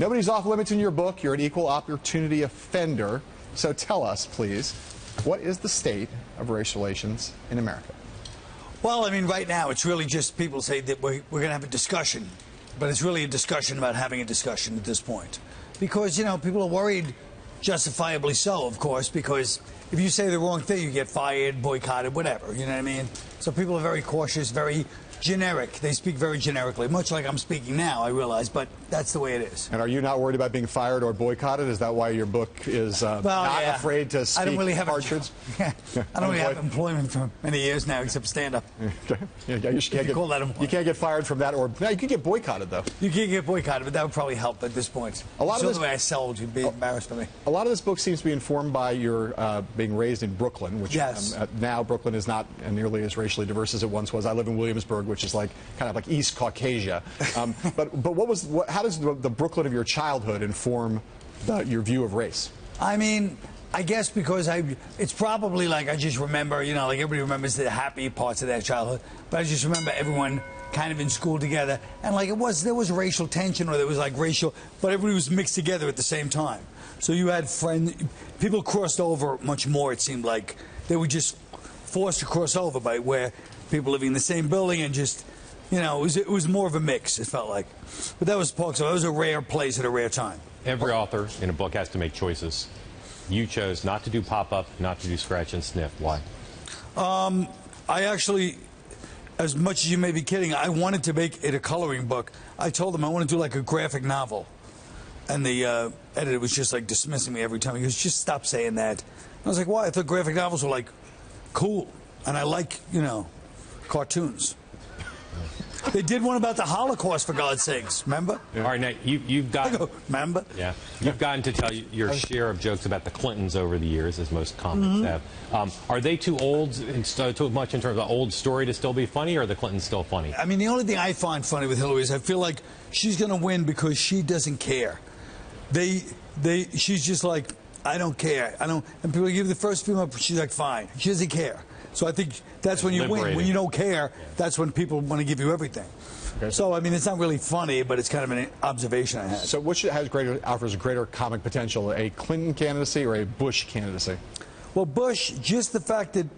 Nobody's off limits in your book. You're an equal opportunity offender. So tell us, please, what is the state of race relations in America? Well, I mean, right now, it's really just people say that we're going to have a discussion. But it's really a discussion about having a discussion at this point. Because, you know, people are worried, justifiably so, of course, because if you say the wrong thing, you get fired, boycotted, whatever. You know what I mean? So people are very cautious, very generic. They speak very generically, much like I'm speaking now, I realize, but that's the way it is. And are you not worried about being fired or boycotted? Is that why your book is not afraid to speak I don't really have hard truths? I don't really have employment for many years now, except stand-up. You can't get fired from that, or no, you can get boycotted, though. You can get boycotted, but that would probably help at this point. A lot of the way I sold, you'd be embarrassed for me. A lot of this book seems to be informed by your being raised in Brooklyn, which now Brooklyn is not nearly as racially diverse as it once was. I live in Williamsburg, which is like kind of like East Caucasia. But how does the Brooklyn of your childhood inform your view of race? I mean, I guess because it's probably like I just remember, you know, like everybody remembers the happy parts of their childhood, but I just remember everyone kind of in school together, and like there was racial tension, or there was like racial, but everybody was mixed together at the same time. So you had people crossed over much more. It seemed like they were just forced to cross over by where people living in the same building, and just, you know, it was more of a mix, it felt like. But that was Park, so it was a rare place at a rare time. Every author in a book has to make choices. You chose not to do pop-up, not to do scratch and sniff. Why? I actually, as much as you may be kidding, I wanted to make it a coloring book. I told them I want to do like a graphic novel. And the editor was just like dismissing me every time. He goes, just stop saying that. I was like, why? I thought graphic novels were like cool. And I like, you know, cartoons. They did one about the Holocaust, for God's sakes. Remember? Yeah. All right, now you've gotten. Remember? Yeah, you've gotten to tell your share of jokes about the Clintons over the years, as most comics have. Are they too old and too much in terms of old story to still be funny, or are the Clintons still funny? I mean, the only thing I find funny with Hillary is I feel like she's going to win because she doesn't care. She's just like, I don't care. I don't. And people give the first few months, she's like, fine. She doesn't care. So I think that's when you win. When you don't care, that's when people want to give you everything. Okay. So, I mean, it's not really funny, but it's kind of an observation I had. So which offers greater comic potential, a Clinton candidacy or a Bush candidacy? Well, Bush, just the fact that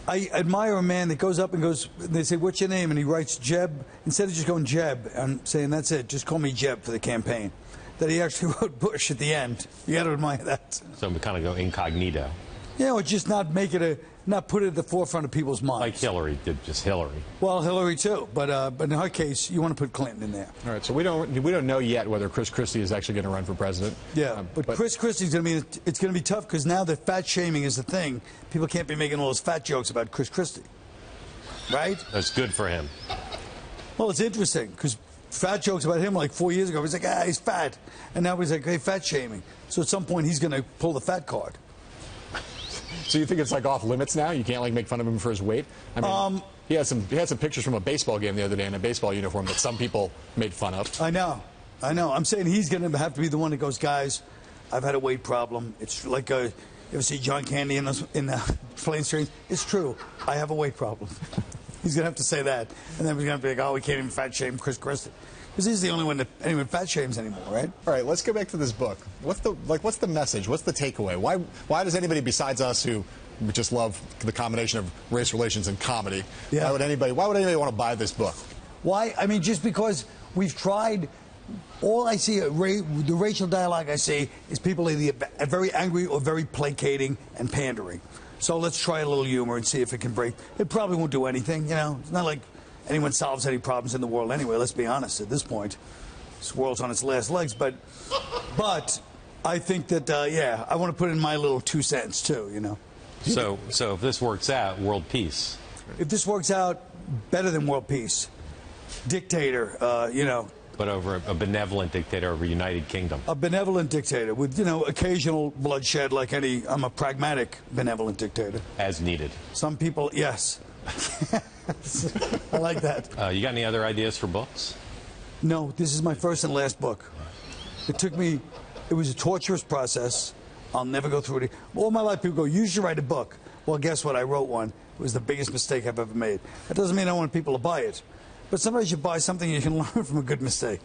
I admire a man that goes up and goes, they say, what's your name? And he writes Jeb. Instead of just going Jeb and saying, that's it, just call me Jeb for the campaign. That he actually wrote Bush at the end. You got to admire that. So we kind of go incognito. Yeah, or just not make it not put it at the forefront of people's minds. Like Hillary did, just Hillary. Well, Hillary too, but in her case, you want to put Clinton in there. All right, so we don't know yet whether Chris Christie is actually going to run for president. Yeah, but Chris Christie's going to be. It's going to be tough because now that fat shaming is the thing, people can't be making all those fat jokes about Chris Christie, right? That's good for him. Well, it's interesting because fat jokes about him like 4 years ago. He's like, he's fat, and now he's like, hey, fat shaming. So at some point, he's going to pull the fat card. So you think it's like off limits now? You can't like make fun of him for his weight? I mean, he had some pictures from a baseball game the other day in a baseball uniform that some people made fun of. I know. I'm saying he's going to have to be the one that goes, guys, I've had a weight problem. It's like you ever see John Candy in the Planes, Trains? It's true. I have a weight problem. He's going to have to say that, and then we're going to be like, oh, we can't even fat shame Chris Christie. Because he's the only one that anyone fat shames anymore, right? All right, let's go back to this book. What's the message? What's the takeaway? Why does anybody besides us who just love the combination of race relations and comedy, why would anybody want to buy this book? Why? I mean, just because we've tried. All I see, the racial dialogue I see, is people either very angry or very placating and pandering. So let's try a little humor and see if it can break. It probably won't do anything, you know. It's not like anyone solves any problems in the world anyway, let's be honest at this point. This world's on its last legs, but I think that, I want to put in my little 2 cents too, you know. So if this works out, world peace. If this works out, better than world peace. Dictator, you know. But over a benevolent dictator over United Kingdom. A benevolent dictator with, you know, occasional bloodshed like I'm a pragmatic benevolent dictator. As needed. Some people, yes. I like that. You got any other ideas for books? No, this is my first and last book. It was a torturous process. I'll never go through it. All my life people go, you should write a book. Well, guess what? I wrote one. It was the biggest mistake I've ever made. That doesn't mean I want people to buy it. But sometimes you buy something you can learn from a good mistake.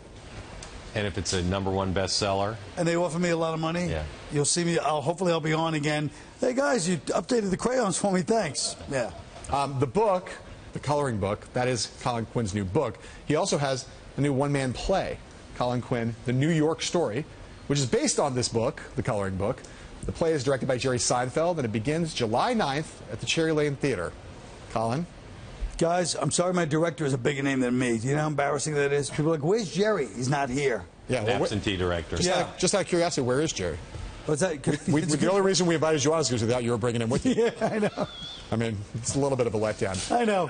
And if it's a #1 bestseller? And they offer me a lot of money? Yeah. You'll see me. Hopefully I'll be on again. Hey, guys, you updated the crayons for me. Thanks. Yeah. The book, the coloring book, that is Colin Quinn's new book. He also has a new one-man play, Colin Quinn, The New York Story, which is based on this book, the coloring book. The play is directed by Jerry Seinfeld, and it begins July 9th at the Cherry Lane Theater. Colin? Guys, I'm sorry my director is a bigger name than me. Do you know how embarrassing that is? People are like, where's Jerry? He's not here. Yeah, well, Absentee director. Just out of curiosity, where is Jerry? What's that? The only reason we invited you on is because we thought you were bringing him with you. Yeah, I know. I mean, it's a little bit of a letdown. I know.